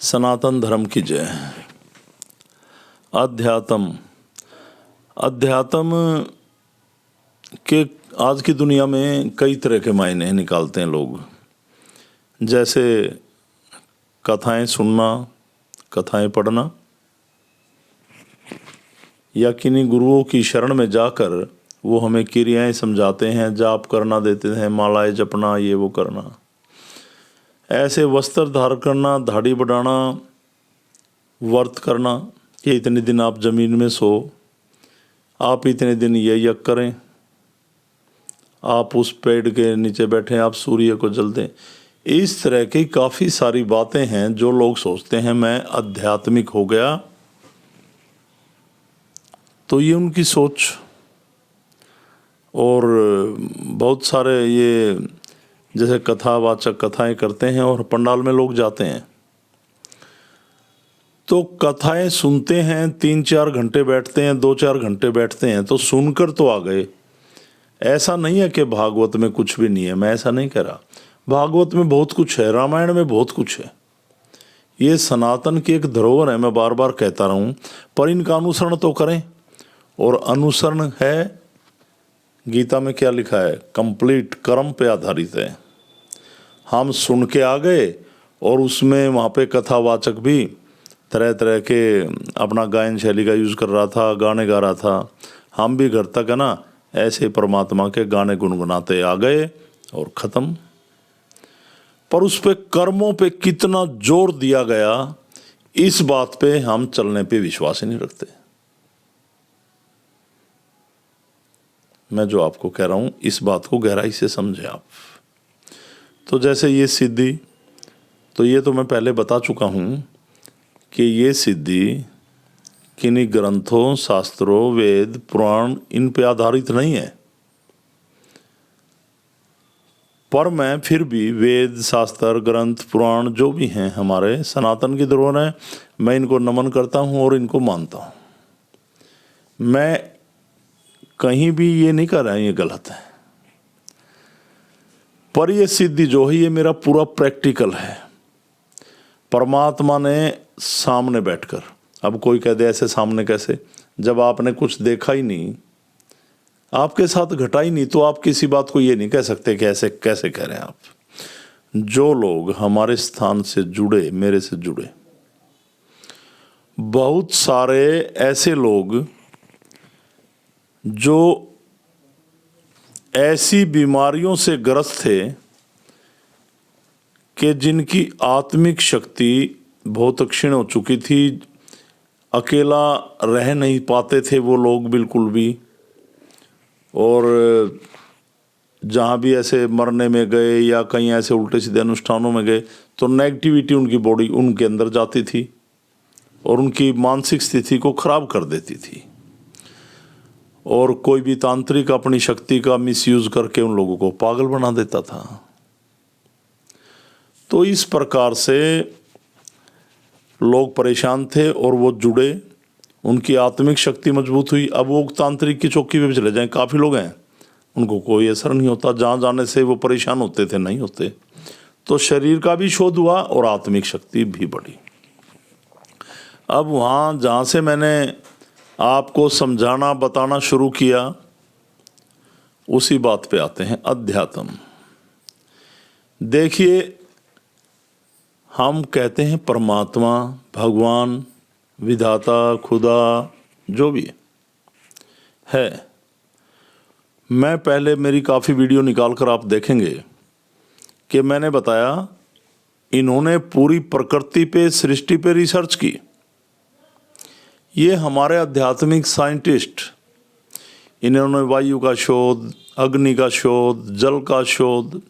सनातन धर्म की जय। अध्यात्म के आज की दुनिया में कई तरह के मायने निकालते हैं लोग। जैसे कथाएं सुनना, कथाएं पढ़ना, या किन्हीं गुरुओं की शरण में जाकर वो हमें क्रियाएं समझाते हैं, जाप करना देते हैं, मालाएं जपना, ये वो करना। ऐसे वस्त्र धारण करना, दाढ़ी बढ़ाना, व्रत करना कि इतने दिन आप जमीन में सो, आप इतने दिन ये यज्ञ करें, आप उस पेड़ के नीचे बैठे, आप सूर्य को जल दें। इस तरह की काफ़ी सारी बातें हैं जो लोग सोचते हैं मैं आध्यात्मिक हो गया। तो ये उनकी सोच। और बहुत सारे ये जैसे कथावाचक कथाएं करते हैं और पंडाल में लोग जाते हैं तो कथाएं सुनते हैं, 3-4 घंटे बैठते हैं, 2-4 घंटे बैठते हैं, तो सुनकर तो आ गए। ऐसा नहीं है कि भागवत में कुछ भी नहीं है, मैं ऐसा नहीं कह रहा। भागवत में बहुत कुछ है, रामायण में बहुत कुछ है। ये सनातन की एक धरोहर है, मैं बार बार कहता रहा हूँ, पर इनका अनुसरण तो करें। और अनुसरण है, गीता में क्या लिखा है, कंप्लीट कर्म पे आधारित है। हम सुन के आ गए और उसमें वहाँ पे कथावाचक भी तरह तरह के अपना गायन शैली का यूज़ कर रहा था, गाने गा रहा था। हम भी घर तक है ना ऐसे परमात्मा के गाने गुनगुनाते आ गए और ख़त्म। पर उस पे कर्मों पे कितना जोर दिया गया, इस बात पे हम चलने पे विश्वास ही नहीं रखते। मैं जो आपको कह रहा हूँ इस बात को गहराई से समझें आप। तो जैसे ये सिद्धि, तो ये तो मैं पहले बता चुका हूँ कि ये सिद्धि किन्हीं ग्रंथों, शास्त्रों, वेद, पुराण इन पे आधारित नहीं है। पर मैं फिर भी वेद, शास्त्र, ग्रंथ, पुराण जो भी हैं हमारे सनातन की धरोहर है, मैं इनको नमन करता हूँ और इनको मानता हूँ। मैं कहीं भी ये नहीं कर रहा है ये गलत है। पर ये सिद्धि जो है ये मेरा पूरा प्रैक्टिकल है। परमात्मा ने सामने बैठकर, अब कोई कह दे ऐसे सामने कैसे, जब आपने कुछ देखा ही नहीं, आपके साथ घटा ही नहीं, तो आप किसी बात को ये नहीं कह सकते कि ऐसे कैसे कह रहे हैं आप। जो लोग हमारे स्थान से जुड़े, मेरे से जुड़े, बहुत सारे ऐसे लोग जो ऐसी बीमारियों से ग्रस्त थे कि जिनकी आत्मिक शक्ति बहुत क्षीण हो चुकी थी, अकेला रह नहीं पाते थे वो लोग बिल्कुल भी। और जहाँ भी ऐसे मरने में गए या कहीं ऐसे उल्टे सीधे अनुष्ठानों में गए तो नेगेटिविटी उनकी बॉडी उनके अंदर जाती थी और उनकी मानसिक स्थिति को खराब कर देती थी। और कोई भी तांत्रिक अपनी शक्ति का मिसयूज करके उन लोगों को पागल बना देता था। तो इस प्रकार से लोग परेशान थे और वो जुड़े, उनकी आत्मिक शक्ति मजबूत हुई। अब वो तांत्रिक की चौकी पे भी चले जाएं, काफ़ी लोग हैं, उनको कोई असर नहीं होता। जहाँ जाने से वो परेशान होते थे, नहीं होते। तो शरीर का भी शोध हुआ और आत्मिक शक्ति भी बढ़ी। अब वहाँ जहाँ से मैंने आपको समझाना बताना शुरू किया, उसी बात पे आते हैं, अध्यात्म। देखिए, हम कहते हैं परमात्मा, भगवान, विधाता, खुदा, जो भी है। मैं पहले मेरी काफ़ी वीडियो निकाल कर आप देखेंगे कि मैंने बताया इन्होंने पूरी प्रकृति पे, सृष्टि पे रिसर्च की। ये हमारे आध्यात्मिक साइंटिस्ट, इन्होंने वायु का शोध, अग्नि का शोध, जल का शोध,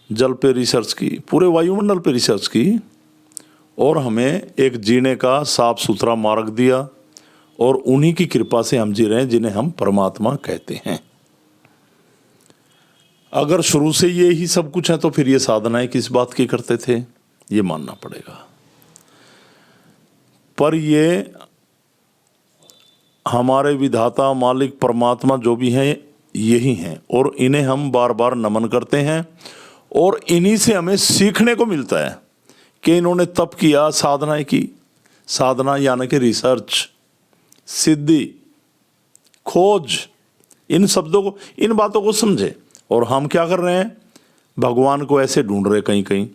जल पे रिसर्च की, पूरे वायुमंडल पे रिसर्च की और हमें एक जीने का साफ सुथरा मार्ग दिया। और उन्हीं की कृपा से हम जी रहे हैं जिन्हें हम परमात्मा कहते हैं। अगर शुरू से ये ही सब कुछ है तो फिर ये साधनाएं किस बात की करते थे, ये मानना पड़ेगा। पर ये हमारे विधाता, मालिक, परमात्मा जो भी हैं यही हैं और इन्हें हम बार बार नमन करते हैं और इन्हीं से हमें सीखने को मिलता है कि इन्होंने तप किया, साधनाएं की। साधना यानी कि रिसर्च, सिद्धि, खोज, इन शब्दों को, इन बातों को समझे। और हम क्या कर रहे हैं? भगवान को ऐसे ढूंढ रहे कहीं कहीं,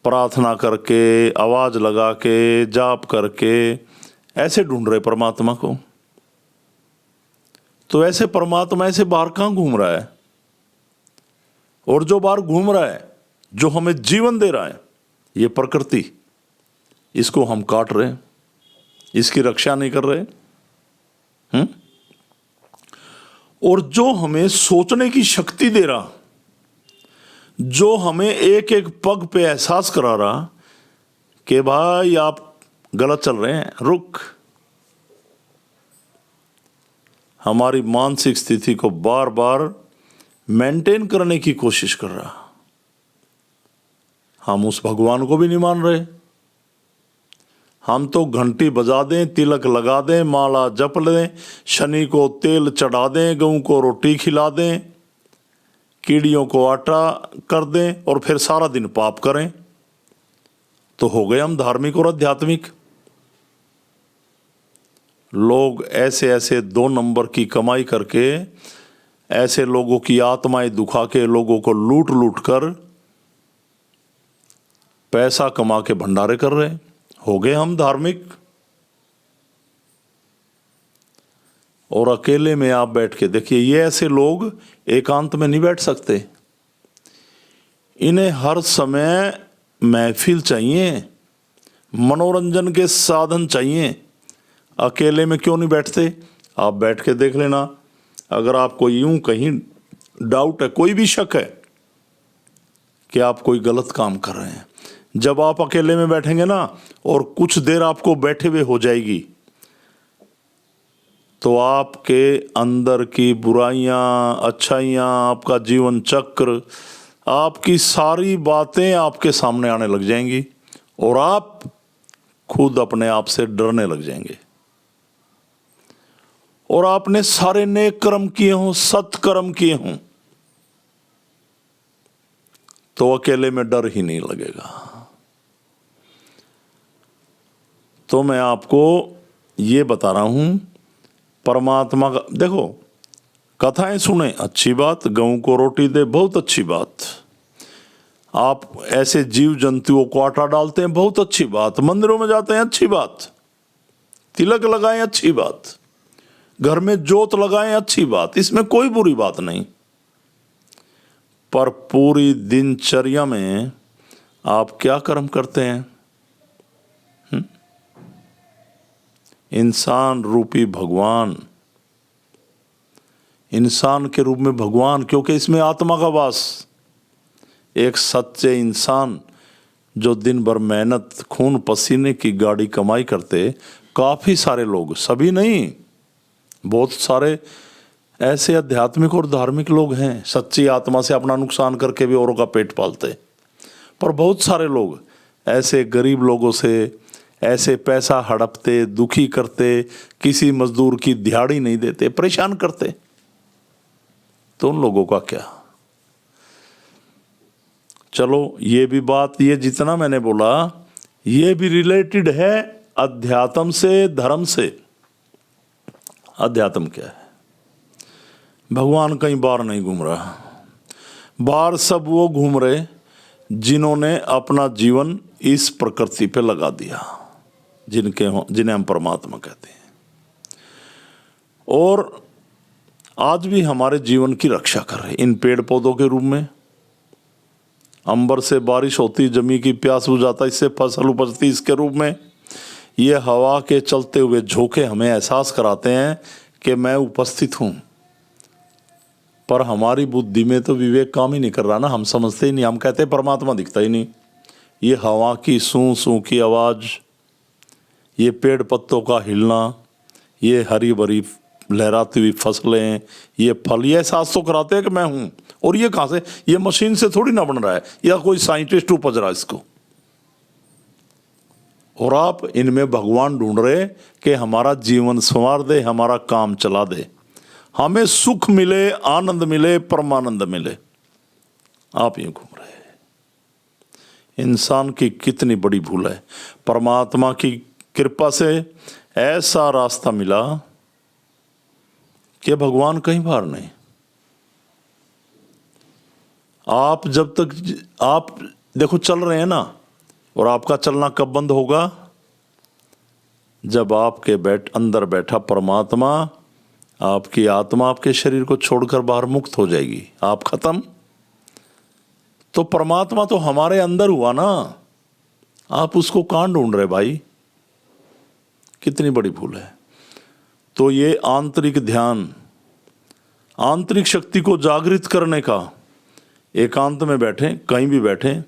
प्रार्थना करके, आवाज लगा के, जाप करके, ऐसे ढूंढ रहे परमात्मा को। तो ऐसे परमात्मा ऐसे बाहर कहाँ घूम रहा है? और जो बाहर घूम रहा है, जो हमें जीवन दे रहा है, ये प्रकृति, इसको हम काट रहे हैं, इसकी रक्षा नहीं कर रहे। और जो हमें सोचने की शक्ति दे रहा, जो हमें एक एक पग पे एहसास करा रहा कि भाई आप गलत चल रहे हैं, रुक, हमारी मानसिक स्थिति को बार बार मेंटेन करने की कोशिश कर रहा, हम उस भगवान को भी नहीं मान रहे। हम तो घंटी बजा दें, तिलक लगा दें, माला जप लें, शनि को तेल चढ़ा दें, गऊ को रोटी खिला दें, कीड़ियों को आटा कर दें और फिर सारा दिन पाप करें, तो हो गए हम धार्मिक और आध्यात्मिक। लोग ऐसे ऐसे 2 नंबर की कमाई करके, ऐसे लोगों की आत्माएं दुखा के, लोगों को लूट लूट कर पैसा कमा के भंडारे कर रहे, हो गए हम धार्मिक। और अकेले में आप बैठ के देखिए, ये ऐसे लोग एकांत में नहीं बैठ सकते, इन्हें हर समय महफिल चाहिए, मनोरंजन के साधन चाहिए। अकेले में क्यों नहीं बैठते? आप बैठ के देख लेना, अगर आपको यूं कहीं डाउट है, कोई भी शक है कि आप कोई गलत काम कर रहे हैं, जब आप अकेले में बैठेंगे ना, और कुछ देर आपको बैठे हुए हो जाएगी, तो आपके अंदर की बुराइयां, अच्छाइयां, आपका जीवन चक्र, आपकी सारी बातें आपके सामने आने लग जाएंगी और आप खुद अपने आप से डरने लग जाएंगे। और आपने सारे नेक कर्म किए हों, सत्कर्म किए हों, तो अकेले में डर ही नहीं लगेगा। तो मैं आपको ये बता रहा हूं, परमात्मा का देखो, कथाएं सुने, अच्छी बात, गऊ को रोटी दे, बहुत अच्छी बात, आप ऐसे जीव जंतुओं को आटा डालते हैं, बहुत अच्छी बात, मंदिरों में जाते हैं, अच्छी बात, तिलक लगाएं, अच्छी बात, घर में जोत लगाएं, अच्छी बात, इसमें कोई बुरी बात नहीं। पर पूरी दिनचर्या में आप क्या कर्म करते हैं? इंसान रूपी भगवान, इंसान के रूप में भगवान, क्योंकि इसमें आत्मा का वास। एक सच्चे इंसान जो दिन भर मेहनत, खून पसीने की गाड़ी कमाई करते, काफी सारे लोग, सभी नहीं, बहुत सारे ऐसे आध्यात्मिक और धार्मिक लोग हैं, सच्ची आत्मा से अपना नुकसान करके भी औरों का पेट पालते। पर बहुत सारे लोग ऐसे गरीब लोगों से ऐसे पैसा हड़पते, दुखी करते, किसी मजदूर की दिहाड़ी नहीं देते, परेशान करते। तो उन लोगों का क्या? चलो ये भी बात, ये जितना मैंने बोला ये भी रिलेटेड है अध्यात्म से, धर्म से। अध्यात्म क्या है? भगवान कहीं बाहर नहीं घूम रहा, बाहर सब वो घूम रहे जिन्होंने अपना जीवन इस प्रकृति पे लगा दिया, जिन्हें हम परमात्मा कहते हैं। और आज भी हमारे जीवन की रक्षा कर रहे इन पेड़ पौधों के रूप में। अंबर से बारिश होती, जमी की प्यास बुझाता, इससे फसल उपजती, इसके रूप में ये हवा के चलते हुए झोंके हमें एहसास कराते हैं कि मैं उपस्थित हूं। पर हमारी बुद्धि में तो विवेक काम ही नहीं कर रहा ना, हम समझते ही नहीं, हम कहते परमात्मा दिखता ही नहीं। ये हवा की सूं सूं की आवाज़, ये पेड़ पत्तों का हिलना, ये हरी भरी लहराती हुई फसलें, ये फल, ये एहसास तो कराते हैं कि मैं हूं। और ये कहां से? ये मशीन से थोड़ी ना बन रहा है, या कोई साइंटिस्ट उपज रहा है इसको। और आप इनमें भगवान ढूंढ रहे कि हमारा जीवन संवार दे, हमारा काम चला दे, हमें सुख मिले, आनंद मिले, परमानंद मिले। आप यूं घूम रहे। इंसान की कितनी बड़ी भूल है। परमात्मा की कृपा से ऐसा रास्ता मिला कि भगवान कहीं बाहर नहीं। आप जब तक आप देखो चल रहे हैं ना, और आपका चलना कब बंद होगा? जब आपके अंदर बैठा परमात्मा, आपकी आत्मा आपके शरीर को छोड़कर बाहर मुक्त हो जाएगी, आप खत्म। तो परमात्मा तो हमारे अंदर हुआ ना, आप उसको कहां ढूंढ रहे भाई? कितनी बड़ी भूल है। तो ये आंतरिक ध्यान, आंतरिक शक्ति को जागृत करने का, एकांत में बैठें, कहीं भी बैठें,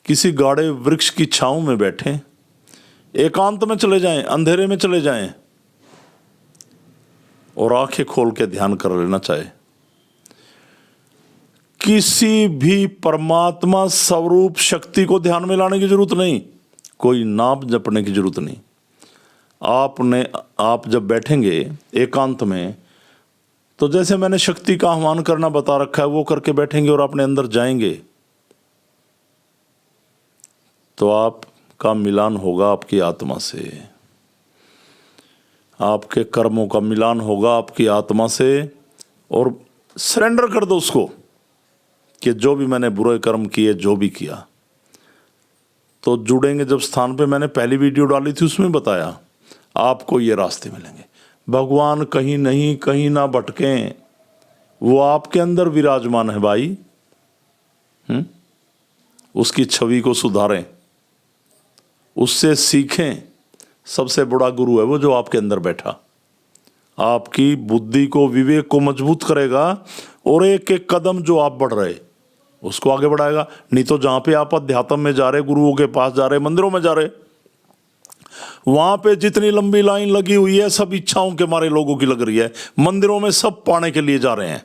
किसी गाढ़े वृक्ष की छांव में बैठें, एकांत में चले जाएं, अंधेरे में चले जाएं और आंखें खोल के ध्यान कर लेना चाहे। किसी भी परमात्मा स्वरूप शक्ति को ध्यान में लाने की जरूरत नहीं, कोई नाम जपने की जरूरत नहीं। आप जब बैठेंगे एकांत में, तो जैसे मैंने शक्ति का आह्वान करना बता रखा है, वो करके बैठेंगे और अपने अंदर जाएंगे, तो आपका मिलान होगा आपकी आत्मा से, आपके कर्मों का मिलान होगा आपकी आत्मा से। और सरेंडर कर दो उसको कि जो भी मैंने बुरे कर्म किए, जो भी किया, तो जुड़ेंगे जब स्थान पे। मैंने पहली वीडियो डाली थी, उसमें बताया आपको ये रास्ते मिलेंगे। भगवान कहीं नहीं, कहीं ना भटकें, वो आपके अंदर विराजमान है भाई। उसकी छवि को सुधारें, उससे सीखें। सबसे बड़ा गुरु है वो जो आपके अंदर बैठा, आपकी बुद्धि को, विवेक को मजबूत करेगा, और एक एक कदम जो आप बढ़ रहे उसको आगे बढ़ाएगा। नहीं तो जहां पे आप अध्यात्म में जा रहे, गुरुओं के पास जा रहे, मंदिरों में जा रहे, वहां पे जितनी लंबी लाइन लगी हुई है, सब इच्छाओं के मारे लोगों की लग रही है। मंदिरों में सब पाने के लिए जा रहे हैं,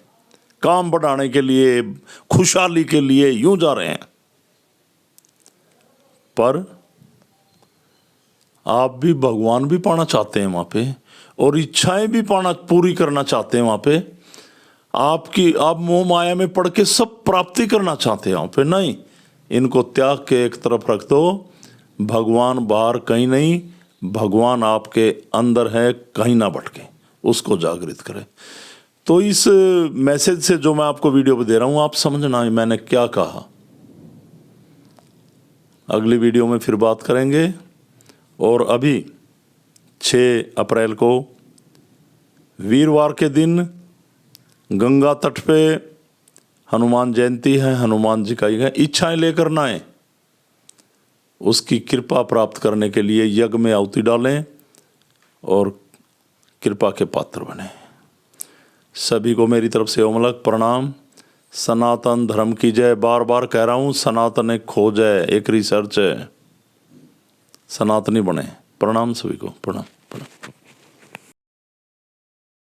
काम बढ़ाने के लिए, खुशहाली के लिए, यूं जा रहे हैं। पर आप भी भगवान भी पाना चाहते हैं वहां पे, और इच्छाएं भी पूरी करना चाहते हैं वहां पे। आप मोह माया में पड़ के सब प्राप्ति करना चाहते हैं वहां पे। नहीं, इनको त्याग के एक तरफ रख दो। भगवान बाहर कहीं नहीं, भगवान आपके अंदर है, कहीं ना भटके, उसको जागृत करें। तो इस मैसेज से जो मैं आपको वीडियो पे दे रहा हूं, आप समझना मैंने क्या कहा। अगली वीडियो में फिर बात करेंगे। और अभी 6 अप्रैल को वीरवार के दिन गंगा तट पे हनुमान जयंती है। हनुमान जी का है, इच्छाएं लेकर ना आए, उसकी कृपा प्राप्त करने के लिए यज्ञ में आहुति डालें और कृपा के पात्र बने। सभी को मेरी तरफ से ओमलक प्रणाम। सनातन धर्म की जय। बार बार कह रहा हूं, सनातन एक खोज है, एक रिसर्च है, सनातनी बने। प्रणाम सभी को, प्रणाम प्रणाम।